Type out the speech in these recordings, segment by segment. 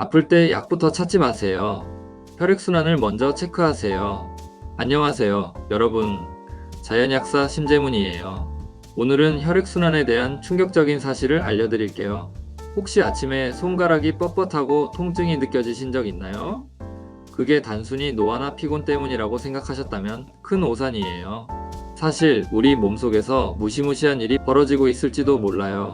아플 때 약부터 찾지 마세요. 혈액순환을 먼저 체크하세요. 안녕하세요, 여러분. 자연약사 심재문이에요. 오늘은 혈액순환에 대한 충격적인 사실을 알려드릴게요. 혹시 아침에 손가락이 뻣뻣하고 통증이 느껴지신 적 있나요? 그게 단순히 노화나 피곤 때문이라고 생각하셨다면 큰 오산이에요. 사실 우리 몸속에서 무시무시한 일이 벌어지고 있을지도 몰라요.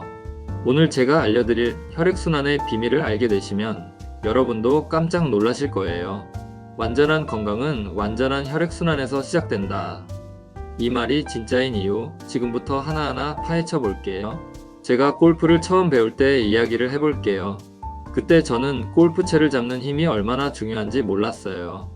오늘 제가 알려드릴 혈액순환의 비밀을 알게 되시면 여러분도 깜짝 놀라실 거예요. 완전한 건강은 완전한 혈액순환에서 시작된다. 이 말이 진짜인 이유, 지금부터 하나하나 파헤쳐 볼게요. 제가 골프를 처음 배울 때 이야기를 해볼게요. 그때 저는 골프채를 잡는 힘이 얼마나 중요한지 몰랐어요.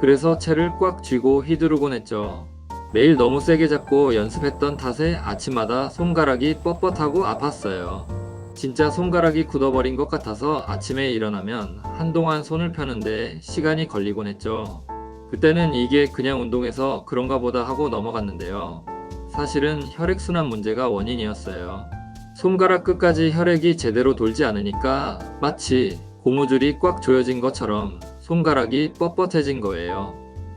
그래서 채를 꽉 쥐고 휘두르곤 했죠. 매일 너무 세게 잡고 연습했던 탓에 아침마다 손가락이 뻣뻣하고 아팠어요. 진짜 손가락이 굳어버린 것 같아서 아침에 일어나면 한동안 손을 펴는데 시간이 걸리곤 했죠. 그때는 이게 그냥 운동해서 그런가 보다 하고 넘어갔는데요. 사실은 혈액순환 문제가 원인이었어요. 손가락 끝까지 혈액이 제대로 돌지 않으니까 마치 고무줄이 꽉 조여진 것처럼 손가락이 뻣뻣해진 거예요.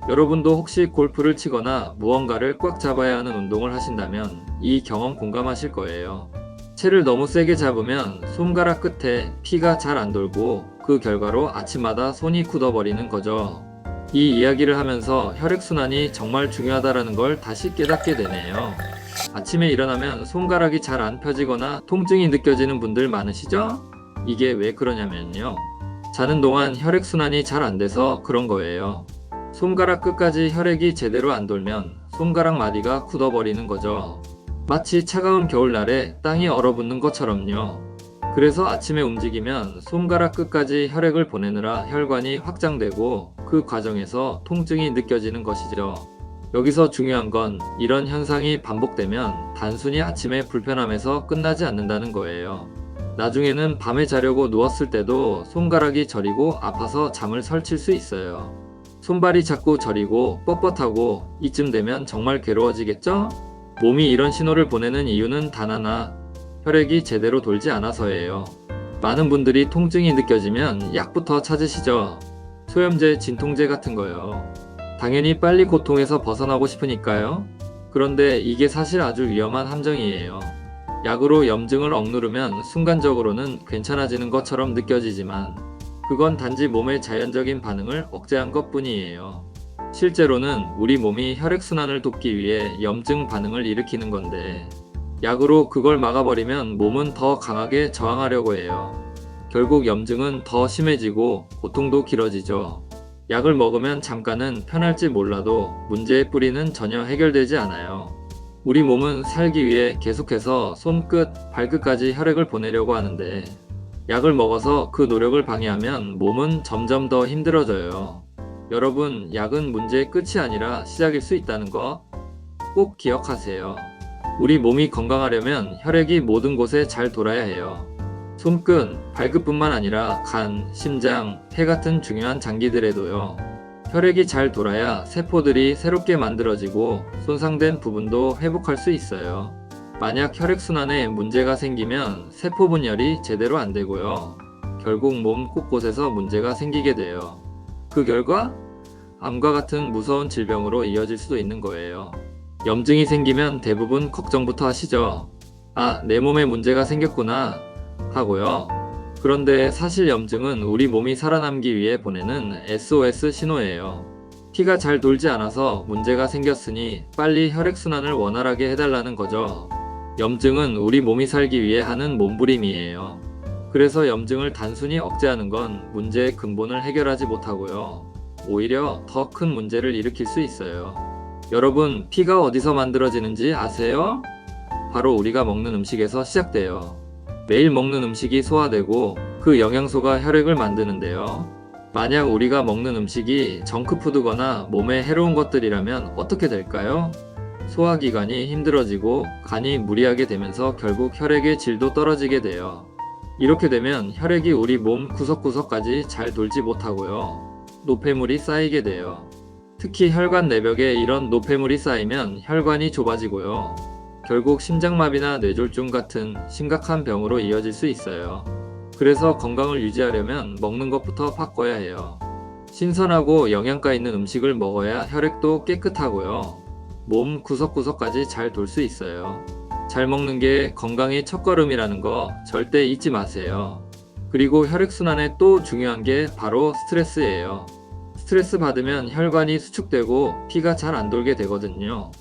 여러분도 혹시 골프를 치거나 무언가를 꽉 잡아야 하는 운동을 하신다면 이 경험 공감하실 거예요. 채를 너무 세게 잡으면 손가락 끝에 피가 잘 안 돌고 그 결과로 아침마다 손이 굳어버리는 거죠. 이 이야기를 하면서 혈액순환이 정말 중요하다는 걸 다시 깨닫게 되네요. 아침에 일어나면 손가락이 잘 안 펴지거나 통증이 느껴지는 분들 많으시죠? 이게 왜 그러냐면요. 자는 동안 혈액순환이 잘 안 돼서 그런 거예요. 손가락 끝까지 혈액이 제대로 안 돌면 손가락 마디가 굳어버리는 거죠. 마치 차가운 겨울날에 땅이 얼어붙는 것처럼요. 그래서 아침에 움직이면 손가락 끝까지 혈액을 보내느라 혈관이 확장되고 그 과정에서 통증이 느껴지는 것이죠. 여기서 중요한 건 이런 현상이 반복되면 단순히 아침에 불편함에서 끝나지 않는다는 거예요. 나중에는 밤에 자려고 누웠을 때도 손가락이 저리고 아파서 잠을 설칠 수 있어요. 손발이 자꾸 저리고 뻣뻣하고 이쯤 되면 정말 괴로워지겠죠? 몸이 이런 신호를 보내는 이유는 단 하나, 혈액이 제대로 돌지 않아서예요. 많은 분들이 통증이 느껴지면 약부터 찾으시죠. 소염제, 진통제 같은 거요. 당연히 빨리 고통에서 벗어나고 싶으니까요. 그런데 이게 사실 아주 위험한 함정이에요. 약으로 염증을 억누르면 순간적으로는 괜찮아지는 것처럼 느껴지지만 그건 단지 몸의 자연적인 반응을 억제한 것뿐이에요. 실제로는 우리 몸이 혈액순환을 돕기 위해 염증 반응을 일으키는 건데 약으로 그걸 막아버리면 몸은 더 강하게 저항하려고 해요. 결국 염증은 더 심해지고 고통도 길어지죠. 약을 먹으면 잠깐은 편할지 몰라도 문제의 뿌리는 전혀 해결되지 않아요. 우리 몸은 살기 위해 계속해서 손끝, 발끝까지 혈액을 보내려고 하는데 약을 먹어서 그 노력을 방해하면 몸은 점점 더 힘들어져요. 여러분, 약은 문제의 끝이 아니라 시작일 수 있다는 거 꼭 기억하세요. 우리 몸이 건강하려면 혈액이 모든 곳에 잘 돌아야 해요. 손끝, 발끝뿐만 아니라 간, 심장, 폐 같은 중요한 장기들에도요. 혈액이 잘 돌아야 세포들이 새롭게 만들어지고 손상된 부분도 회복할 수 있어요. 만약 혈액순환에 문제가 생기면 세포 분열이 제대로 안 되고요. 결국 몸 곳곳에서 문제가 생기게 돼요. 그 결과 암과 같은 무서운 질병으로 이어질 수도 있는 거예요. 염증이 생기면 대부분 걱정부터 하시죠. 아, 내 몸에 문제가 생겼구나 하고요. 그런데 사실 염증은 우리 몸이 살아남기 위해 보내는 SOS 신호예요. 피가 잘 돌지 않아서 문제가 생겼으니 빨리 혈액순환을 원활하게 해달라는 거죠. 염증은 우리 몸이 살기 위해 하는 몸부림이에요. 그래서 염증을 단순히 억제하는 건 문제의 근본을 해결하지 못하고요. 오히려 더 큰 문제를 일으킬 수 있어요. 여러분, 피가 어디서 만들어지는지 아세요? 바로 우리가 먹는 음식에서 시작돼요. 매일 먹는 음식이 소화되고 그 영양소가 혈액을 만드는데요. 만약 우리가 먹는 음식이 정크푸드거나 몸에 해로운 것들이라면 어떻게 될까요? 소화기관이 힘들어지고 간이 무리하게 되면서 결국 혈액의 질도 떨어지게 돼요. 이렇게 되면 혈액이 우리 몸 구석구석까지 잘 돌지 못하고요. 노폐물이 쌓이게 돼요. 특히 혈관 내벽에 이런 노폐물이 쌓이면 혈관이 좁아지고요. 결국 심장마비나 뇌졸중 같은 심각한 병으로 이어질 수 있어요. 그래서 건강을 유지하려면 먹는 것부터 바꿔야 해요. 신선하고 영양가 있는 음식을 먹어야 혈액도 깨끗하고요. 몸 구석구석까지 잘 돌 수 있어요. 잘 먹는 게 건강의 첫걸음이라는 거 절대 잊지 마세요. 그리고 혈액순환에 또 중요한 게 바로 스트레스예요. 스트레스 받으면 혈관이 수축되고 피가 잘 안 돌게 되거든요.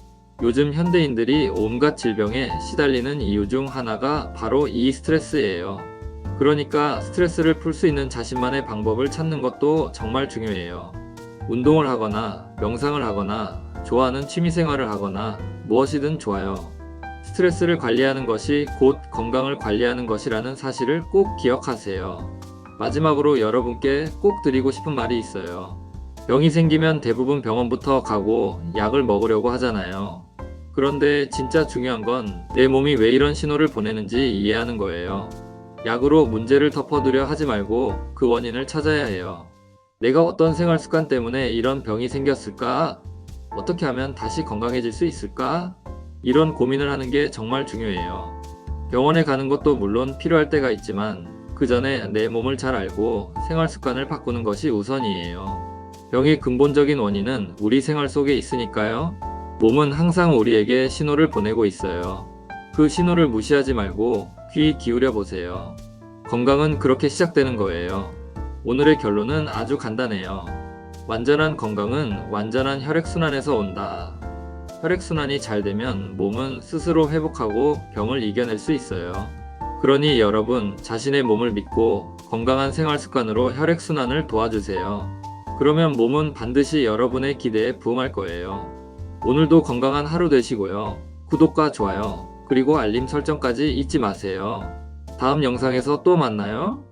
요즘 현대인들이 온갖 질병에 시달리는 이유 중 하나가 바로 이 스트레스예요. 그러니까 스트레스를 풀 수 있는 자신만의 방법을 찾는 것도 정말 중요해요. 운동을 하거나 명상을 하거나 좋아하는 취미생활을 하거나 무엇이든 좋아요. 스트레스를 관리하는 것이 곧 건강을 관리하는 것이라는 사실을 꼭 기억하세요. 마지막으로 여러분께 꼭 드리고 싶은 말이 있어요. 병이 생기면 대부분 병원부터 가고 약을 먹으려고 하잖아요. 그런데 진짜 중요한 건 내 몸이 왜 이런 신호를 보내는지 이해하는 거예요. 약으로 문제를 덮어두려 하지 말고 그 원인을 찾아야 해요. 내가 어떤 생활 습관 때문에 이런 병이 생겼을까? 어떻게 하면 다시 건강해질 수 있을까? 이런 고민을 하는 게 정말 중요해요. 병원에 가는 것도 물론 필요할 때가 있지만 그 전에 내 몸을 잘 알고 생활 습관을 바꾸는 것이 우선이에요. 병의 근본적인 원인은 우리 생활 속에 있으니까요. 몸은 항상 우리에게 신호를 보내고 있어요. 그 신호를 무시하지 말고 귀 기울여 보세요. 건강은 그렇게 시작되는 거예요. 오늘의 결론은 아주 간단해요. 완전한 건강은 완전한 혈액순환에서 온다. 혈액순환이 잘 되면 몸은 스스로 회복하고 병을 이겨낼 수 있어요. 그러니 여러분 자신의 몸을 믿고 건강한 생활 습관으로 혈액순환을 도와주세요. 그러면 몸은 반드시 여러분의 기대에 부응할 거예요. 오늘도 건강한 하루 되시고요. 구독과 좋아요, 그리고 알림 설정까지 잊지 마세요. 다음 영상에서 또 만나요.